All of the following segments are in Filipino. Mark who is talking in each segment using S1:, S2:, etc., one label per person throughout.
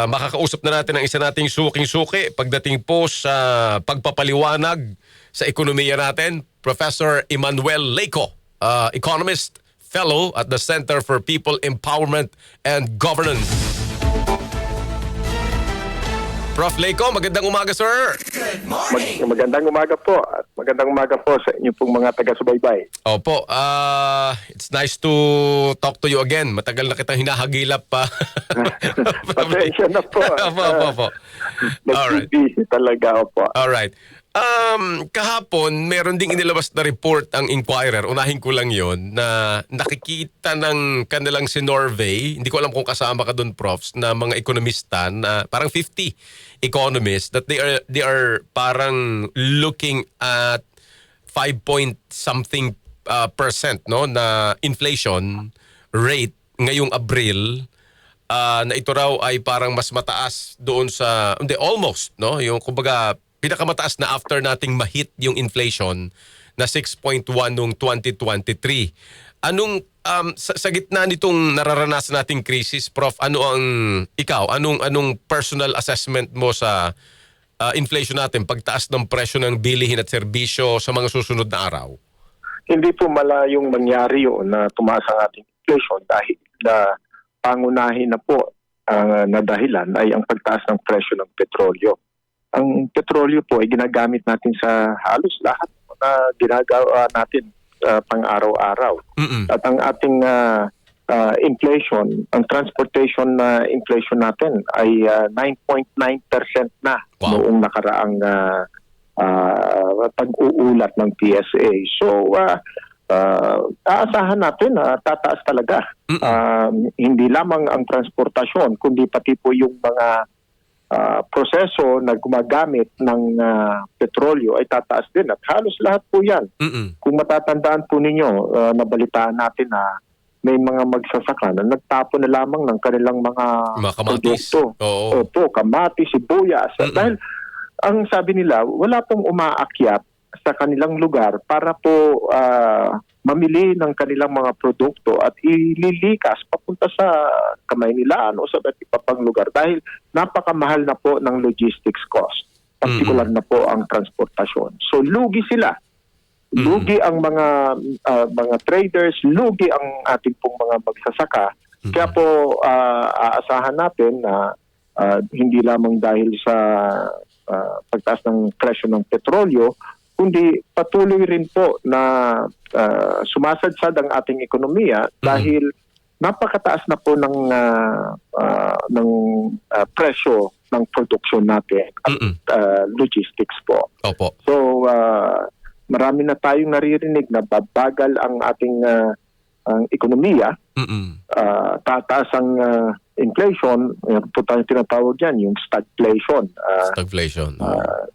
S1: makakausap na natin ang isa nating suking-suki pagdating po sa pagpapaliwanag sa ekonomiya natin, Professor Emmanuel Leyco, economist, fellow at the Center for People Empowerment and Governance. Prof. Leyco, magandang umaga, sir.
S2: Magandang umaga po at magandang umaga po sa inyo pong mga taga-subaybay.
S1: Opo, it's nice to talk to you again. Matagal na kitang hinahagilap pa.
S2: Pasensya na po.
S1: Opo. Alright.
S2: Nag-busy talaga po.
S1: Alright. Kahapon, meron ding inilabas na report ang Inquirer. Unahin ko lang yon na nakikita ng kanilang sinorvey, hindi ko alam kung kasama ka doon, profs, na mga ekonomista na parang 50 economists that they are parang looking at 5 point something percent no na inflation rate ngayong Abril. Na ito raw ay parang mas mataas doon sa hindi almost no yung kumbaga pinakamataas na after nating mahit yung inflation na 6.1 noong 2023. Anong sa gitna nitong nararanasan nating krisis, Prof, anong personal assessment mo sa inflation natin, pagtaas ng presyo ng bilihin at serbisyo sa mga susunod na araw?
S2: Hindi po malayong mangyari yun na tumaas ang ating inflation dahil pangunahin na po na dahilan ay ang pagtaas ng presyo ng petrolyo. Ang petrolyo po ay ginagamit natin sa halos lahat na ginagawa natin pang-araw-araw. At ang ating inflation, ang transportation inflation natin ay 9.9% na noong nakaraang pag-uulat ng PSA. So, aasahan natin na tataas talaga. Hindi lamang ang transportasyon, kundi pati po yung mga proseso na gumagamit ng petrolyo ay tataas din at halos lahat po yan. Kung matatandaan po ninyo, nabalitaan natin na may mga magsasaka na nagtapo na lamang ng kanilang mga
S1: kamatis.
S2: produkto. Opo, kamatis, sibuyas. Dahil ang sabi nila, wala pong umaakyat sa kanilang lugar para po mamili ng kanilang mga produkto at ililikas papunta sa Kamaynilaan o sa iba pang lugar dahil napakamahal na po ng logistics cost. Partikular na po ang transportasyon. So lugi sila. Lugi ang mga traders, lugi ang ating pong mga magsasaka. Kaya po aasahan natin na hindi lamang dahil sa pagtaas ng presyo ng petrolyo, kundi patuloy rin po na sumasadsad ang ating ekonomiya dahil napakataas na po ng presyo ng produksyon natin at logistics po.
S1: Opo.
S2: So marami na tayong naririnig na babagal ang ating ang ekonomiya, tataas ang inflation, po tayong tinatawag yan, yung stagflation.
S1: Stagflation.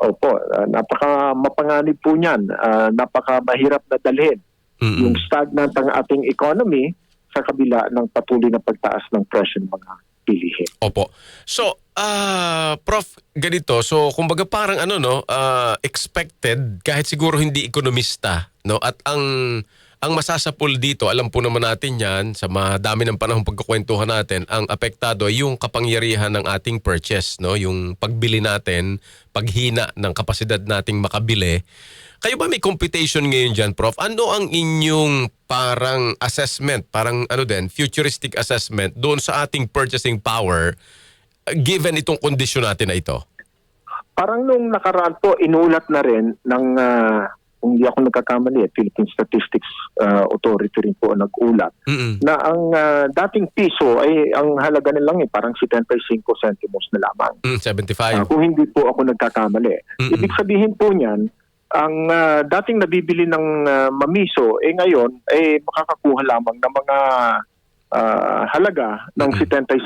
S2: Opo, napaka-mapanganib po niyan, napaka-mahirap na dalhin. Yung stagnant ang ating economy sa kabila ng patuloy na pagtaas ng presyo ng mga bilihin.
S1: Opo. So, Prof, ganito. So, kumbaga parang expected kahit siguro hindi ekonomista, no? At ang masasapul dito, alam po naman natin yan, sa madami ng panahong pagkukwentuhan natin, ang apektado ay yung kapangyarihan ng ating purchase, no? Yung pagbili natin, paghina ng kapasidad nating makabili. Kayo ba may computation ngayon dyan, Prof? Ano ang inyong parang assessment, parang futuristic assessment doon sa ating purchasing power given itong kondisyon natin na ito?
S2: Parang nung nakaraan po, inulat na rin ng kung hindi ako nagkakamali, Philippine Statistics Authority rin po nag-ulat na ang dating piso ay ang halaga nilang parang 75 centimos na lamang.
S1: 75.
S2: Kung hindi po ako nagkakamali. Ibig sabihin po niyan, ang dating nabibili ng mamiso, ngayon ay makakakuha lamang ng mga halaga ng 75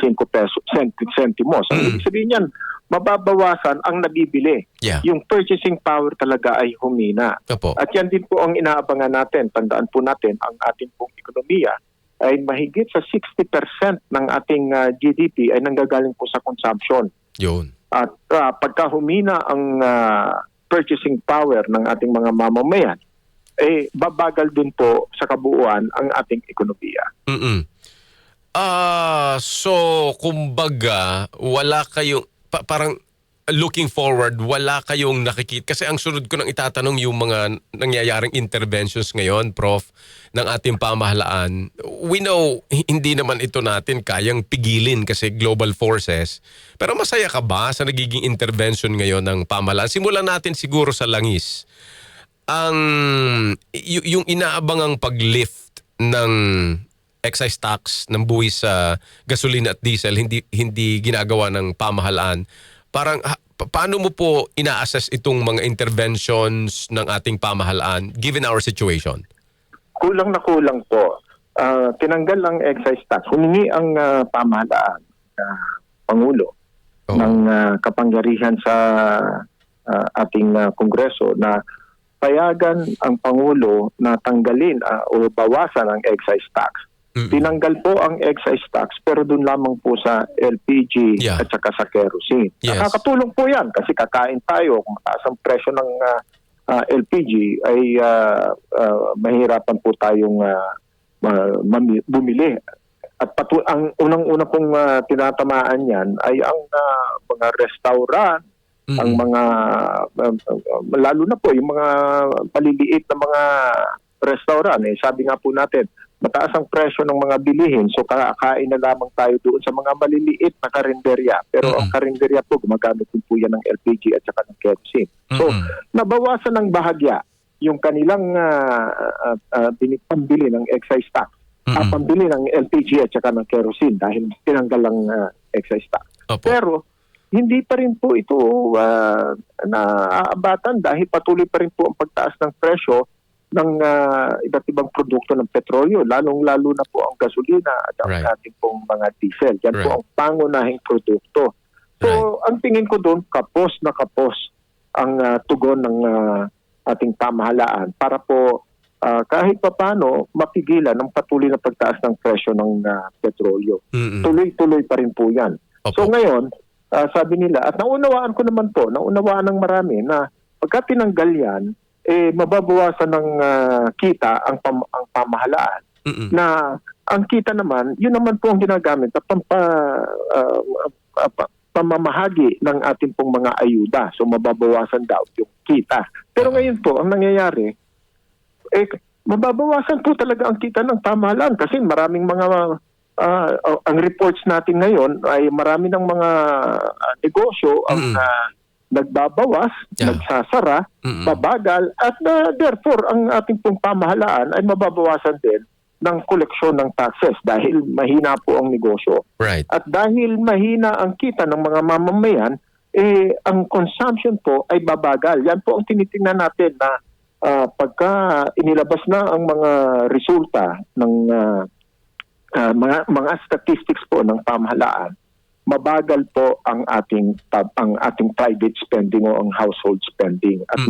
S2: centimos. Ang ibig sabihin niyan, mababawasan ang nabibili.
S1: Yeah.
S2: Yung purchasing power talaga ay humina.
S1: Opo.
S2: At yan din po ang inaabangan natin. Tandaan po natin, ang ating pong ekonomiya ay mahigit sa 60% ng ating GDP ay nanggagaling po sa consumption.
S1: Yun.
S2: At pagka humina ang purchasing power ng ating mga mamamayan, babagal din po sa kabuuan ang ating ekonomiya.
S1: So kumbaga, wala kayong parang looking forward, wala kayong nakikita. Kasi ang sunod ko nang itatanong yung mga nangyayaring interventions ngayon, Prof, ng ating pamahalaan. We know, hindi naman ito natin kayang pigilin kasi global forces. Pero masaya ka ba sa nagiging intervention ngayon ng pamahalaan? Simulan natin siguro sa langis. Yung inaabangang pag-lift ng excise tax ng buwis sa gasolina at diesel hindi ginagawa ng pamahalaan. Parang paano mo po ina-assess itong mga interventions ng ating pamahalaan given our situation?
S2: Kulang na kulang po. Tinanggal ang excise tax. Humingi ang pamahalaan, Pangulo, ng kapangyarihan sa ating Kongreso na payagan ang Pangulo na tanggalin o bawasan ang excise tax. Tinanggal po ang excise tax pero doon lamang po sa LPG at saka sa kerosene.
S1: Yes.
S2: Nakakatulong po yan kasi kakain tayo. Kung mataas ang presyo ng LPG ay mahirapan po tayong bumili. At ang unang-una pong tinatamaan yan ay ang mga restaurant, ang mga, lalo na po yung mga maliliit na mga restaurant. Sabi nga po natin, mataas ang presyo ng mga bilihin, so kakain na lamang tayo doon sa mga maliliit na karinderya. Pero ang karinderya po, gumagamit din po yan ng LPG at saka ng kerosene. So, nabawasan ng bahagya yung kanilang pambili ng excise tax, pambili ng LPG at saka ng kerosene dahil tinanggal ang excise tax.
S1: Opo.
S2: Pero, hindi pa rin po ito naaabatan dahil patuloy pa rin po ang pagtaas ng presyo ng iba't ibang produkto ng petrolyo, lalong-lalo na po ang gasolina at ang ating pong mga diesel. Yan po ang pangunahing produkto. So, ang tingin ko doon, kapos na kapos ang tugon ng ating pamahalaan para po kahit papano mapigilan ang patuloy na pagtaas ng presyo ng petrolyo. Tuloy-tuloy pa rin po yan.
S1: Opo.
S2: So ngayon, sabi nila, at naunawaan ko naman po, naunawaan ng marami na pagka tinanggal yan, mababawasan ng kita ang pamahalaan. Na ang kita naman, yun naman po ang ginagamit na pamamahagi ng ating pong mga ayuda. So mababawasan daw yung kita. Pero ngayon po, ang nangyayari, mababawasan po talaga ang kita ng pamahalaan kasi maraming mga ang reports natin ngayon ay marami ng mga negosyo ang nagbabawas, nagsasara, babagal, at therefore ang ating pong pamahalaan ay mababawasan din ng koleksyon ng taxes dahil mahina po ang negosyo.
S1: Right.
S2: At dahil mahina ang kita ng mga mamamayan, ang consumption po ay babagal. Yan po ang tinitingnan natin na pagka inilabas na ang mga resulta ng mga statistics po ng pamahalaan, mabagal po ang ating private spending o ang household spending at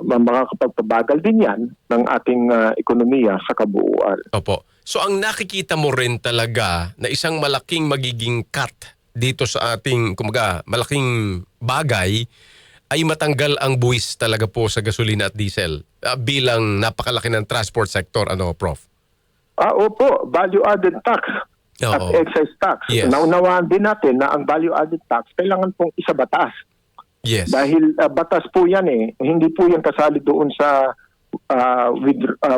S2: makakapagpabagal din yan ng ating ekonomiya sa kabuuan.
S1: Opo. So ang nakikita mo rin talaga na isang malaking magiging cut dito sa ating malaking bagay ay matanggal ang buwis talaga po sa gasolina at diesel bilang napakalaki ng transport sector, Prof?
S2: Opo, value-added tax at excise tax.
S1: Yes.
S2: Naunawaan din natin na ang value-added tax kailangan pong isabatas.
S1: Yes.
S2: Dahil batas po yan hindi po yan kasali doon sa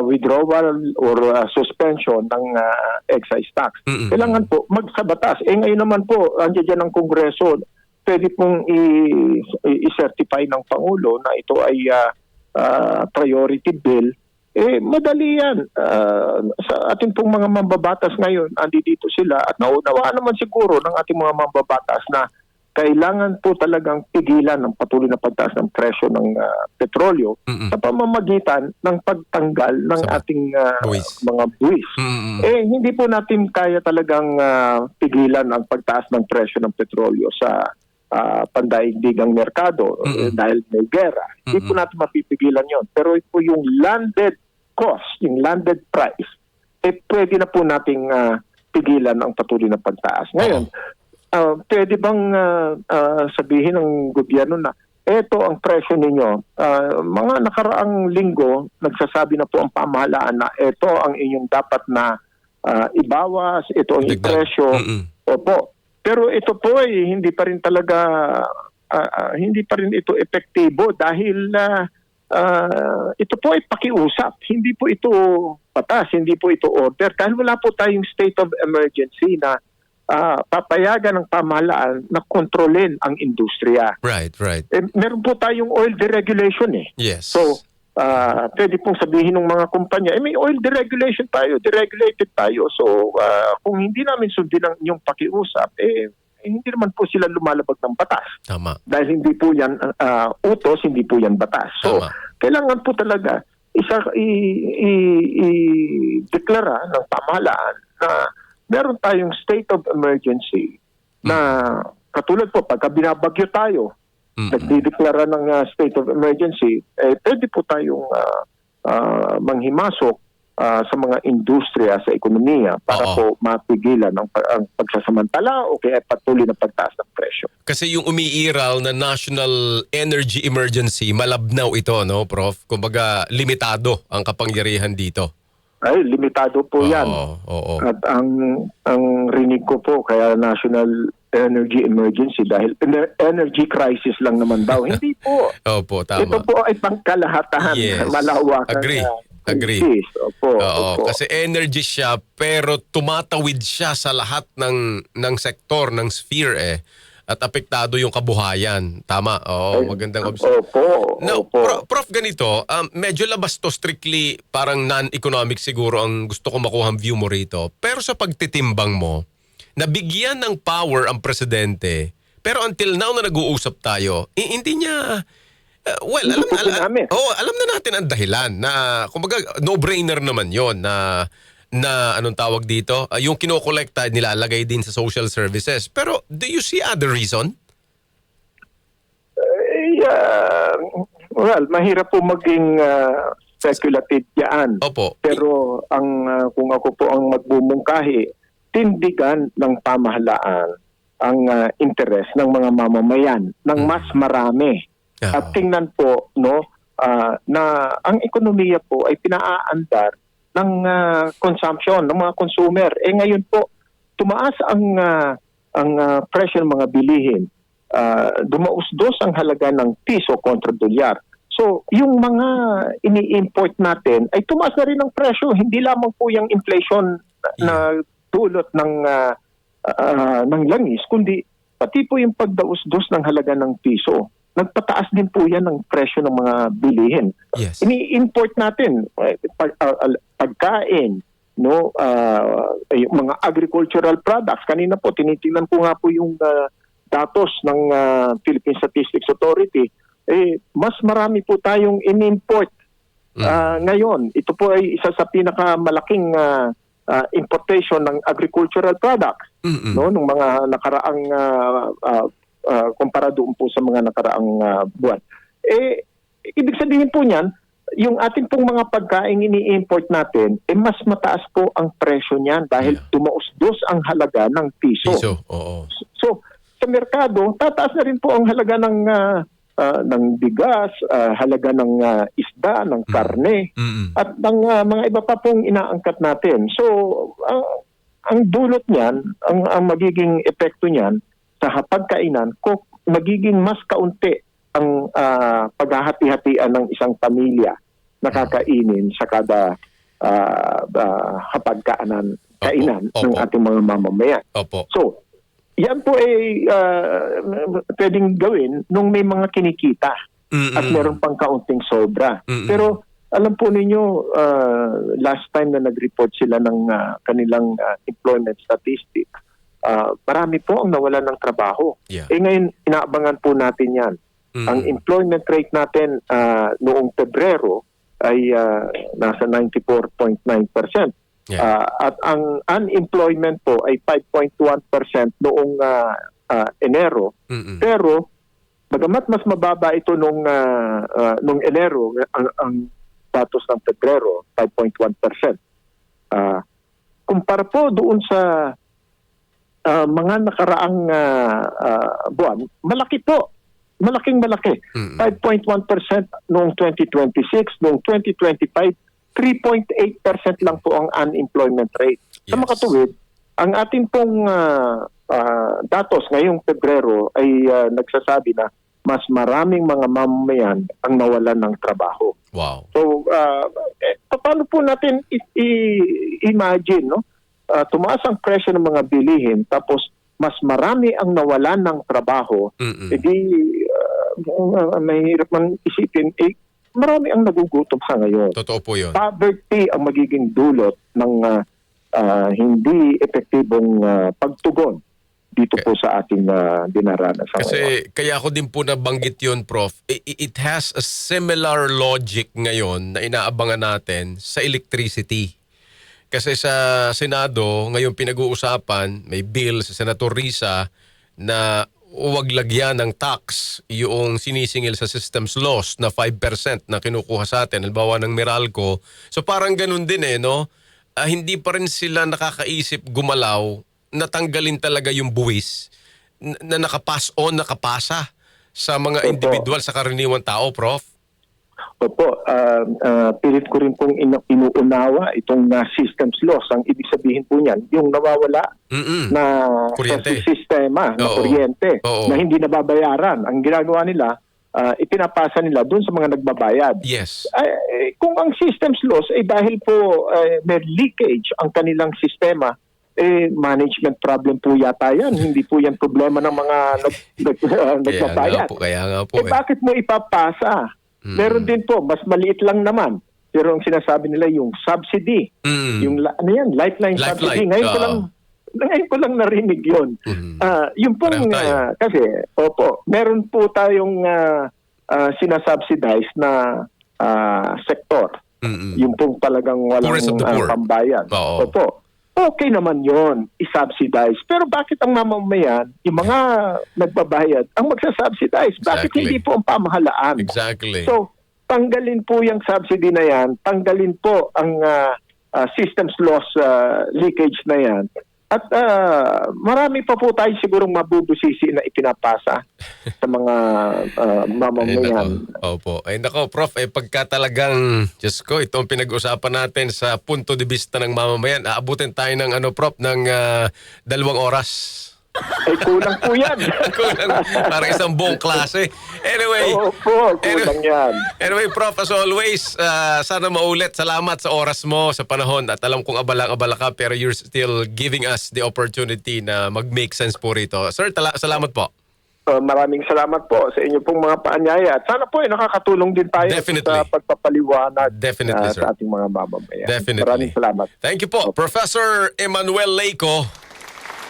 S2: withdrawal or suspension ng excise tax. Kailangan po magsabatas. Ngayon naman po, andiyan dyan ang Kongreso, pwede pong i-certify ng Pangulo na ito ay priority bill. Madali yan. Sa ating pong mga mambabatas ngayon, andito sila at naunawaan naman siguro ng ating mga mambabatas na kailangan po talagang pigilan ng patuloy na pagtaas ng presyo ng petrolyo sa pamamagitan ng pagtanggal ng ating mga buwis. Hindi po natin kaya talagang pigilan ang pagtaas ng presyo ng petrolyo sa pandaigdigang merkado dahil may gera. Hindi po natin mapipigilan yon. Pero po yung landed cost, yung landed price, pwede na po nating pigilan ang patuloy na pagtaas. Ngayon, pwede bang sabihin ng gobyerno na eto ang presyo ninyo? Mga nakaraang linggo, nagsasabi na po ang pamahalaan na eto ang inyong dapat na ibawas, ito ang
S1: Dagdag.
S2: presyo. Opo. Pero ito po ay hindi pa rin talaga hindi pa rin ito epektibo dahil ito po ay pakiusap. Hindi po ito batas, hindi po ito order. Dahil wala po tayong state of emergency na papayagan ng pamahalaan na kontrolin ang industriya.
S1: Right.
S2: Meron po tayong oil deregulation eh.
S1: Yes.
S2: So, pwede pong sabihin ng mga kumpanya, may oil deregulation tayo, deregulated tayo. So, kung hindi namin sundin ang inyong pakiusap, hindi naman po sila lumalabag ng batas.
S1: Tama.
S2: Dahil hindi po yan utos, hindi po yan batas. So,
S1: Tama.
S2: kailangan po talaga i-deklara ng pamahalaan na meron tayong state of emergency na katulad po, pagka binabagyo tayo, nagdideklara ng state of emergency, pwede po tayong manghimasok sa mga industriya sa ekonomiya para po mapigilan ang pagsasamantala o kaya patuloy na pagtaas ng presyo.
S1: Kasi yung umiiral na national energy emergency, malabnaw ito, no, Prof? Kumbaga, limitado ang kapangyarihan dito.
S2: Ay, limitado po yan.
S1: Oo.
S2: At ang rinig ko po, kaya national energy emergency dahil energy crisis lang naman daw. Hindi po.
S1: Opo, tama.
S2: Ito po ay pangkalahatan.
S1: Yes.
S2: Malawakan.
S1: Agree.
S2: Crisis. Opo.
S1: Kasi energy siya pero tumatawid siya sa lahat ng sektor, ng sphere at apektado yung kabuhayan. Tama. Magandang observation.
S2: Opo.
S1: Now,
S2: Opo.
S1: Prof, ganito, medyo labas to strictly parang non-economic siguro ang gusto ko makuhang view mo rito. Pero sa pagtitimbang mo, nabigyan ng power ang presidente pero until now na nag-uusap tayo, hindi niya alam na natin ang dahilan na kumbaga no-brainer naman 'yon na anong tawag dito, yung kinokolekta nilalagay din sa social services. Pero do you see other reason?
S2: Well, mahirap po maging speculative yan.
S1: Opo.
S2: Pero kung ako po ang magbumungkahi, tindigan ng pamahalaan ang interes ng mga mamamayan ng mas marami. At tingnan po na ang ekonomiya po ay pinaaandar ng consumption ng mga consumer. Ngayon po tumaas ang presyo ng mga bilihin. Dumausdos ang halaga ng piso kontra dolyar. So, yung mga ini-import natin ay tumaas na rin ang presyo. Hindi lamang po yung inflation na dulot ng langis, kundi pati po yung pagdausdos ng halaga ng piso. Nagpataas din po yan ng presyo ng mga bilihin.
S1: Yes.
S2: Ini-import natin pagkain, yung mga agricultural products. Kanina po, tinitingnan ko nga po yung datos ng Philippine Statistics Authority. Mas marami po tayong in-import ngayon. Ito po ay isa sa pinakamalaking importation ng agricultural products nung mga nakaraang kumpara doon po sa mga nakaraang buwan. Ibig sabihin po niyan, yung ating pong mga pagkain ini-import natin, mas mataas po ang presyo niyan dahil dumausdos ang halaga ng piso. So, sa merkado, tataas na rin po ang halaga ng bigas, halaga ng isda, ng karne, at ng mga iba pa pong inaangkat natin. So, ang dulot niyan, ang magiging epekto niyan, sa pagkainan, magiging mas kaunti ang paghahati-hatian ng isang pamilya na kakainin sa kada hapagkainan ng ating mga mamamayan. So, yan po ay pwedeng gawin nung may mga kinikita at meron pang kaunting sobra. Pero alam po ninyo, last time na nag-report sila ng kanilang employment statistics, marami po ang nawalan ng trabaho. Ngayon, inaabangan po natin yan. Ang employment rate natin noong Pebrero ay nasa 94.9%. At ang unemployment po ay 5.1% noong Enero. Pero, bagamat mas mababa ito noong Enero, ang datos ng Pebrero, 5.1%. Kumpara po doon sa mga nakaraang buwan, malaki po. Malaking-malaki. 5.1% noong 2026, noong 2025, 3.8% lang po ang unemployment rate. Sa
S1: Yes.
S2: makatuwid, ang ating pong datos ngayong Pebrero ay nagsasabi na mas maraming mga mamamayan ang nawalan ng trabaho.
S1: Wow.
S2: So, paano po natin imagine, no? Tumaas ang presyo ng mga bilihin, tapos mas marami ang nawalan ng trabaho, edi mahirap man isipin, marami ang nagugutom sa ngayon.
S1: Totoo po yun.
S2: Poverty ang magiging dulot ng hindi epektibong pagtugon dito po sa ating dinaranasan ngayon.
S1: Kasi kaya ako din po nabanggit yun, Prof. It has a similar logic ngayon na inaabangan natin sa electricity. Kasi sa Senado, ngayon pinag-uusapan, may bill sa Senator Risa na huwag lagyan ng tax yung sinisingil sa systems loss na 5% na kinukuha sa atin, halimbawa ng Meralco. So parang ganun din no? Hindi pa rin sila nakakaisip gumalaw, natanggalin talaga yung buwis na nakapass on, nakapasa sa mga
S2: Opo.
S1: individual, sa karaniwang tao, Prof.
S2: Opo, pilit ko rin pong inuunawa itong systems loss. Ang ibig sabihin po niyan, yung nawawala na
S1: Kuryente.
S2: sa sistema, na
S1: Oo.
S2: kuryente,
S1: Oo.
S2: na hindi nababayaran. Ang ginagawa nila, ipinapasa nila doon sa mga nagbabayad.
S1: Yes.
S2: Kung ang systems loss ay dahil po may leakage ang kanilang sistema, management problem po yata yan. Hindi po yan problema ng mga nagbabayad.
S1: Kaya nga po.
S2: Bakit mo ipapasa? Meron din po, mas maliit lang naman. Pero ang sinasabi nila yung subsidy, yung lifeline subsidy. Ngayon ko lang narinig yun. Yung pong, kasi, meron po tayong sinasubsidize na sektor. Yung pong talagang walang pambayad. Opo. Okay naman yon, i-subsidize. Pero bakit ang mamamayan, yung mga nagbabayad, ang magsasubsidize? Bakit
S1: Exactly.
S2: hindi po ang pamahalaan?
S1: Exactly.
S2: So, tanggalin po yung subsidy na yan, tanggalin po ang systems loss leakage na yan. At marami pa po tayo sigurong mabubusisi na ipinapasa sa mga mamamayan.
S1: Opo. Ay nako, Prof, pagka talagang, Diyos ko, itong pinag-usapan natin sa punto de vista ng mamamayan, aabutin tayo ng Prof, ng 2 oras.
S2: Ay, kulang po yan.
S1: Kulang, parang isang buong klase. Anyway.
S2: Opo, kulang yan.
S1: Anyway, Prof, as always, sana maulit. Salamat sa oras mo, sa panahon. At alam kong abala-abala ka, pero you're still giving us the opportunity na mag-make sense po rito. Sir, salamat po.
S2: Maraming salamat po sa inyo pong mga paanyaya. At sana po nakakatulong din tayo
S1: Definitely.
S2: sa pagpapaliwanag
S1: Definitely, sir.
S2: sa ating mga mamamayan.
S1: Definitely.
S2: Maraming salamat.
S1: Thank you po. Professor Emmanuel Leyco,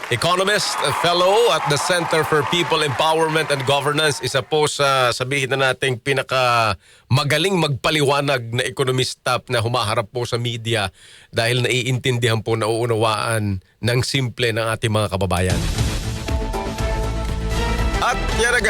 S1: economist, a fellow at the Center for People Empowerment and Governance. Isa po sa sabihin na nating pinaka magaling magpaliwanag na ekonomista na humaharap po sa media dahil naiintindihan po, nauunawaan ng simple ng ating mga kababayan. At yan ang